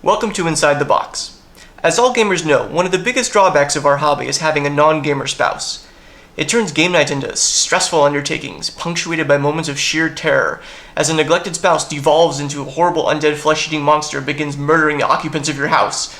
Welcome to Inside the Box. As all gamers know, one of the biggest drawbacks of our hobby is having a non-gamer spouse. It turns game nights into stressful undertakings, punctuated by moments of sheer terror, as a neglected spouse devolves into a horrible undead flesh-eating monster and begins murdering the occupants of your house.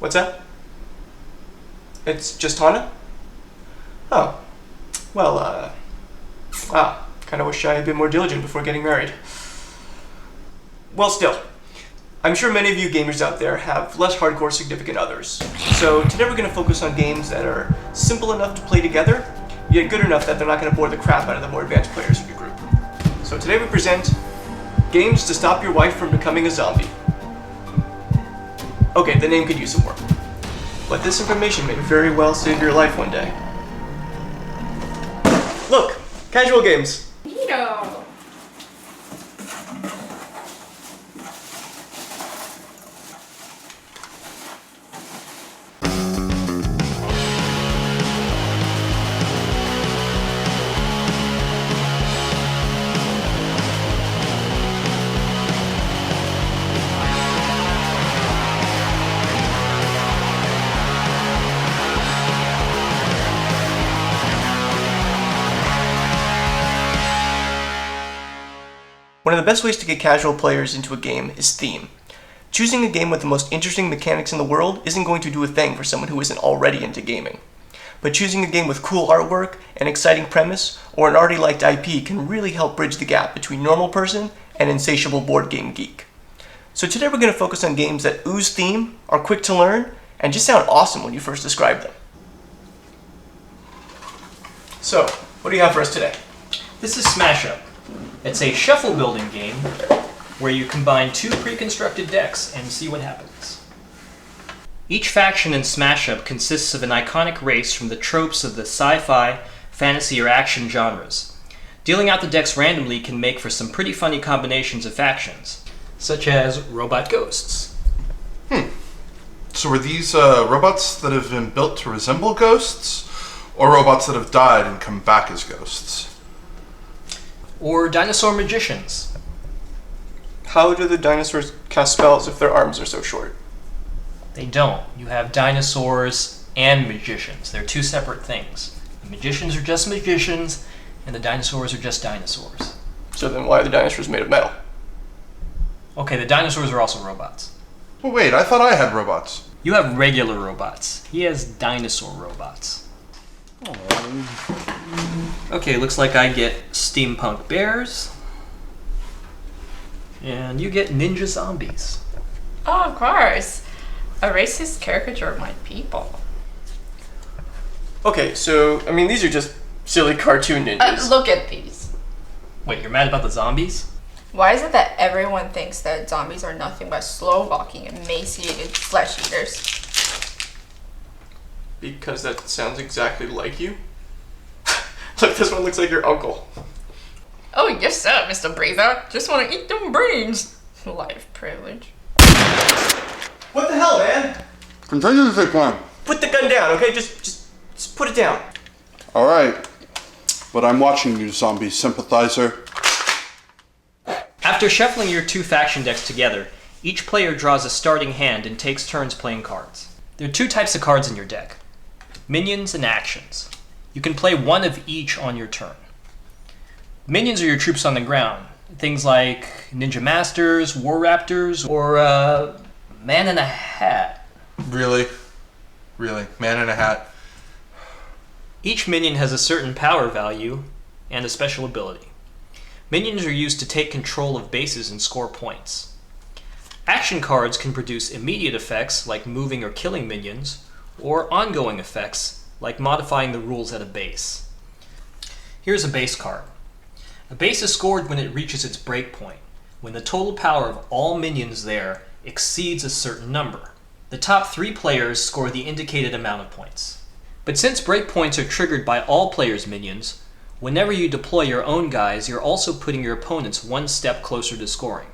What's that? It's just Hana? Oh. Well, wow. Kinda wish I had been more diligent before getting married. Well, still. I'm sure many of you gamers out there have less hardcore significant others. So today we're going to focus on games that are simple enough to play together, yet good enough that they're not going to bore the crap out of the more advanced players of your group. So today we present games to stop your wife from becoming a zombie. Okay, the name could use some work, but this information may very well save your life one day. Look, casual games. Neato. One of the best ways to get casual players into a game is theme. Choosing a game with the most interesting mechanics in the world isn't going to do a thing for someone who isn't already into gaming. But choosing a game with cool artwork, an exciting premise, or an already liked IP can really help bridge the gap between normal person and insatiable board game geek. So today we're going to focus on games that ooze theme, are quick to learn, and just sound awesome when you first describe them. So, what do you have for us today? This is Smash Up. It's a shuffle building game where you combine two pre-constructed decks and see what happens. Each faction in Smash Up consists of an iconic race from the tropes of the sci-fi, fantasy, or action genres. Dealing out the decks randomly can make for some pretty funny combinations of factions, such as robot ghosts. So are these robots that have been built to resemble ghosts, or robots that have died and come back as ghosts? Or dinosaur magicians. How do the dinosaurs cast spells if their arms are so short? They don't. You have dinosaurs and magicians. They're two separate things. The magicians are just magicians, and the dinosaurs are just dinosaurs. So then why are the dinosaurs made of metal? Okay, the dinosaurs are also robots. Well, wait, I thought I had robots. You have regular robots. He has dinosaur robots. Okay, looks like I get steampunk bears. And you get ninja zombies. Oh, of course. A racist caricature of my people. Okay, so, these are just silly cartoon ninjas. Look at these. Wait, you're mad about the zombies? Why is it that everyone thinks that zombies are nothing but slow-walking, emaciated flesh eaters? Because that sounds exactly like you. Look, this one looks like your uncle. Oh, yes, sir, Mr. Breather. Just want to eat them brains. Life privilege. What the hell, man? Contingency plan. Put the gun down, okay? Just put it down. All right, but I'm watching you, zombie sympathizer. After shuffling your two faction decks together, each player draws a starting hand and takes turns playing cards. There are two types of cards in your deck: minions and actions. You can play one of each on your turn. Minions are your troops on the ground. Things like Ninja Masters, War Raptors, or Man in a Hat. Really? Man in a hat? Each minion has a certain power value and a special ability. Minions are used to take control of bases and score points. Action cards can produce immediate effects like moving or killing minions, or ongoing effects like modifying the rules at a base. Here's a base card. A base is scored when it reaches its breakpoint, when the total power of all minions there exceeds a certain number. The top 3 players score the indicated amount of points. But since breakpoints are triggered by all players' minions, whenever you deploy your own guys, you're also putting your opponents one step closer to scoring.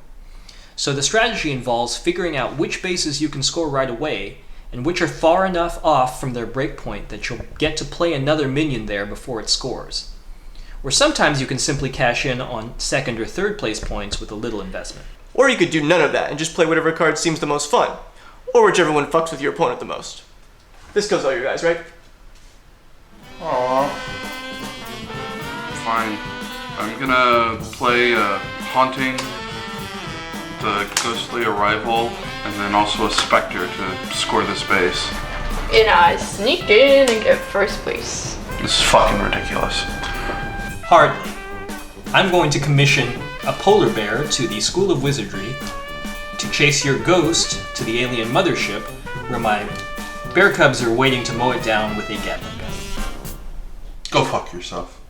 So the strategy involves figuring out which bases you can score right away, and which are far enough off from their breakpoint that you'll get to play another minion there before it scores. Or sometimes you can simply cash in on second or third place points with a little investment. Or you could do none of that and just play whatever card seems the most fun, or whichever one fucks with your opponent the most. This kills all you guys, right? Aww. Fine. I'm gonna play Haunting, the Ghostly Arrival, and then also a Spectre to score this base. And I sneak in and get first place. This is fucking ridiculous. Hardly. I'm going to commission a polar bear to the School of Wizardry to chase your ghost to the alien mothership, where my bear cubs are waiting to mow it down with a Gatling gun. Go fuck yourself.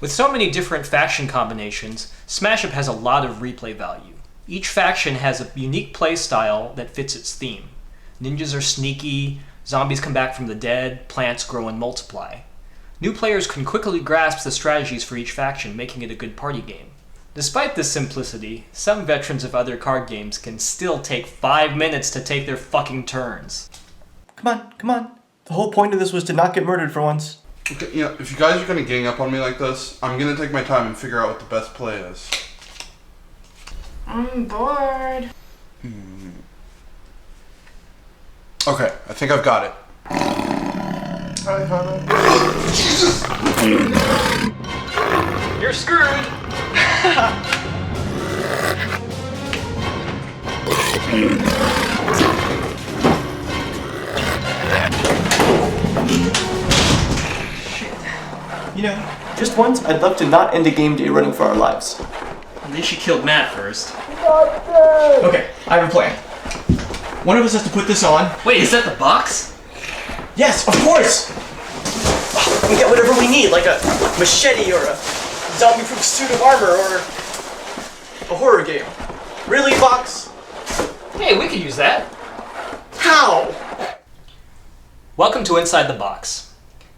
With so many different faction combinations, Smash Up has a lot of replay value. Each faction has a unique play style that fits its theme. Ninjas are sneaky, zombies come back from the dead, plants grow and multiply. New players can quickly grasp the strategies for each faction, making it a good party game. Despite this simplicity, some veterans of other card games can still take 5 minutes to take their fucking turns. Come on. The whole point of this was to not get murdered for once. Okay, if you guys are gonna gang up on me like this, I'm gonna take my time and figure out what the best play is. I'm bored. Okay, I think I've got it. Hi, honey. Jesus! You're screwed! You know, just once, I'd love to not end a game day running for our lives. At least you killed Matt first. Okay, I have a plan. One of us has to put this on. Wait, is that the box? Yes, of course! We get whatever we need, like a machete or a zombie-proof suit of armor or a horror game. Really, Fox? Hey, we could use that. How? Welcome to Inside the Box.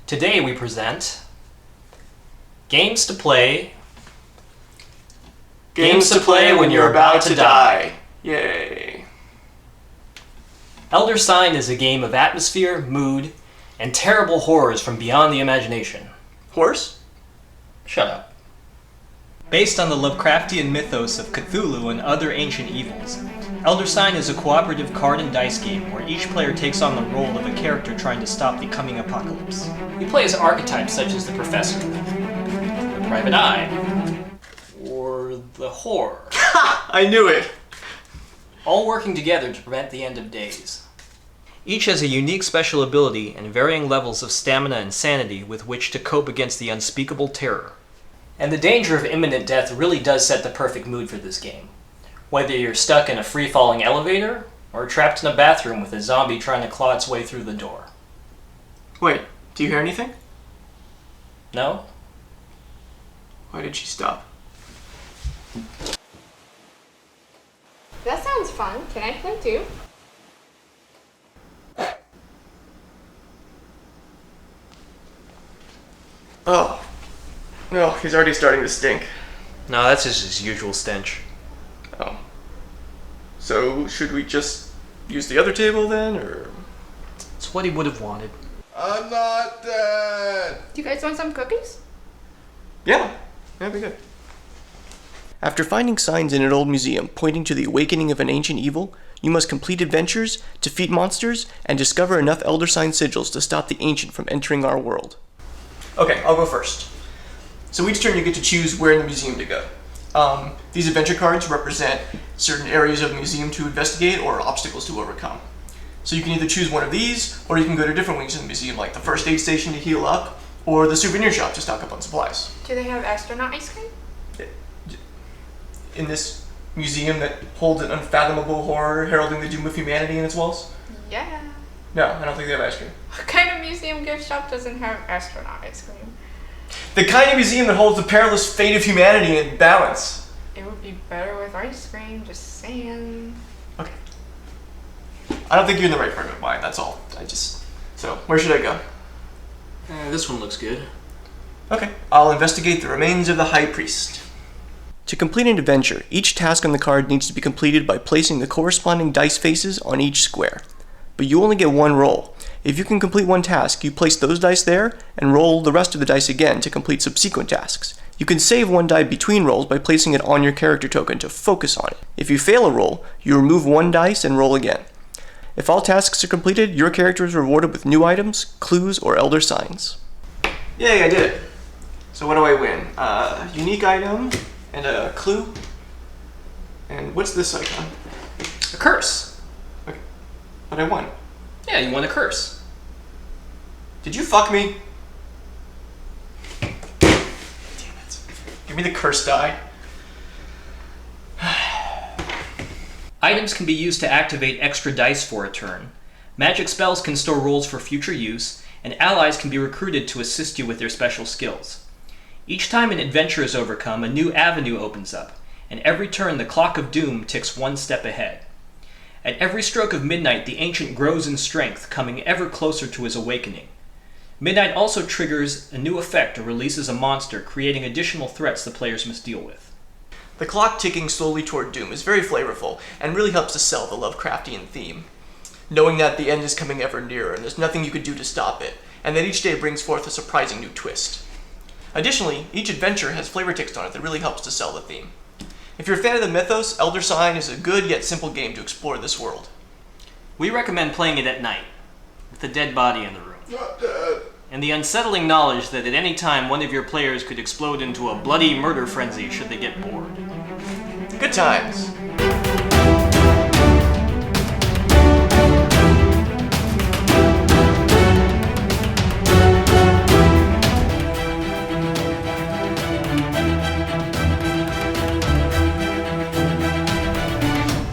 Today we present Games to Play. Games to play when you're about to die. Yay. Elder Sign is a game of atmosphere, mood, and terrible horrors from beyond the imagination. Horse? Shut up. Based on the Lovecraftian mythos of Cthulhu and other ancient evils, Elder Sign is a cooperative card and dice game where each player takes on the role of a character trying to stop the coming apocalypse. You play as archetypes such as the Professor, the Private Eye, or the Whore, Ha! I knew it! all working together to prevent the end of days. Each has a unique special ability and varying levels of stamina and sanity with which to cope against the unspeakable terror. And the danger of imminent death really does set the perfect mood for this game. Whether you're stuck in a free-falling elevator, or trapped in a bathroom with a zombie trying to claw its way through the door. Wait, do you hear anything? No? Why did she stop? That sounds fun. Can I play too? Oh. No, he's already starting to stink. No, that's just his usual stench. Oh. So, should we just use the other table then, or? It's what he would have wanted. I'm not dead! Do you guys want some cookies? Yeah, that'd be good. After finding signs in an old museum pointing to the awakening of an ancient evil, you must complete adventures, defeat monsters, and discover enough Elder Sign sigils to stop the ancient from entering our world. Okay, I'll go first. So each turn you get to choose where in the museum to go. These adventure cards represent certain areas of the museum to investigate or obstacles to overcome. So you can either choose one of these, or you can go to different wings of the museum, like the first aid station to heal up, or the souvenir shop to stock up on supplies. Do they have astronaut ice cream? In this museum that holds an unfathomable horror heralding the doom of humanity in its walls? Yeah. No, I don't think they have ice cream. What kind of museum gift shop doesn't have astronaut ice cream? The kind of museum that holds the perilous fate of humanity in balance. It would be better with ice cream, just saying. Okay. I don't think you're in the right frame of mind, that's all. So, where should I go? This one looks good. Okay, I'll investigate the remains of the High Priest. To complete an adventure, each task on the card needs to be completed by placing the corresponding dice faces on each square. But you only get one roll. If you can complete one task, you place those dice there and roll the rest of the dice again to complete subsequent tasks. You can save one die between rolls by placing it on your character token to focus on it. If you fail a roll, you remove one dice and roll again. If all tasks are completed, your character is rewarded with new items, clues, or elder signs. Yay, I did it! So what do I win? Unique item, and a clue? And what's this icon? A curse. Okay. But I won. Yeah, you won a curse. Did you fuck me? Damn it. Give me the curse die. Items can be used to activate extra dice for a turn. Magic spells can store rules for future use, and allies can be recruited to assist you with their special skills. Each time an adventure is overcome, a new avenue opens up, and every turn the clock of doom ticks one step ahead. At every stroke of midnight, the Ancient grows in strength, coming ever closer to his awakening. Midnight also triggers a new effect or releases a monster, creating additional threats the players must deal with. The clock ticking slowly toward doom is very flavorful, and really helps to sell the Lovecraftian theme. Knowing that the end is coming ever nearer, and there's nothing you can do to stop it, and that each day brings forth a surprising new twist. Additionally, each adventure has flavor text on it that really helps to sell the theme. If you're a fan of the mythos, Elder Sign is a good yet simple game to explore this world. We recommend playing it at night, with a dead body in the room. Not dead. And the unsettling knowledge that at any time one of your players could explode into a bloody murder frenzy should they get bored. Good times.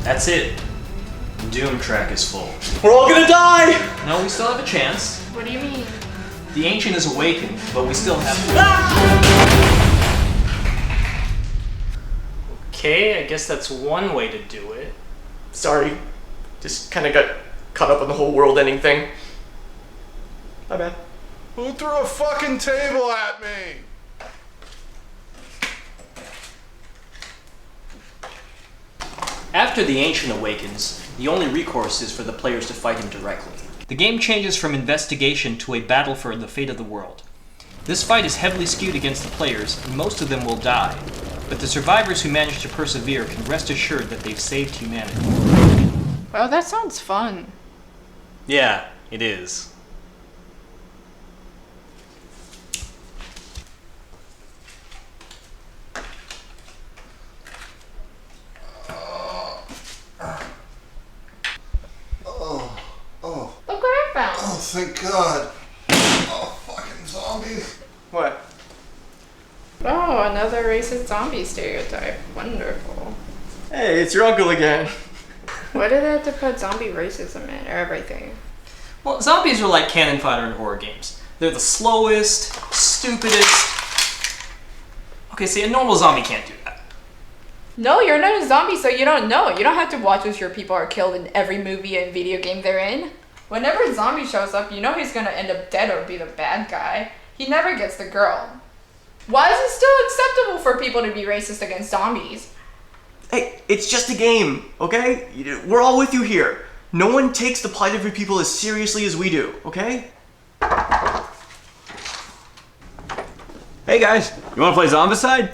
That's it. Doom track is full. We're all gonna die! No, we still have a chance. What do you mean? The Ancient is awakened, but we still have... Okay, I guess that's one way to do it. Sorry. Just kinda got caught up on the whole world ending thing. My bad. Who threw a fucking table at me? After the Ancient awakens, the only recourse is for the players to fight him directly. The game changes from investigation to a battle for the fate of the world. This fight is heavily skewed against the players, and most of them will die, but the survivors who manage to persevere can rest assured that they've saved humanity. Well, that sounds fun. Yeah, it is. Look what I found. Oh, thank God. Oh, fucking zombies. What? Oh, another racist zombie stereotype. Wonderful. Hey, it's your uncle again. Why did they have to put zombie racism in everything? Well, zombies are like cannon fodder in horror games. They're the slowest, stupidest... Okay, see, a normal zombie can't do that. No, you're not a zombie, so you don't know. You don't have to watch as your people are killed in every movie and video game they're in. Whenever a zombie shows up, you know he's gonna end up dead or be the bad guy. He never gets the girl. Why is it still acceptable for people to be racist against zombies? Hey, it's just a game, okay? We're all with you here. No one takes the plight of your people as seriously as we do, okay? Hey guys, you wanna play Zombicide?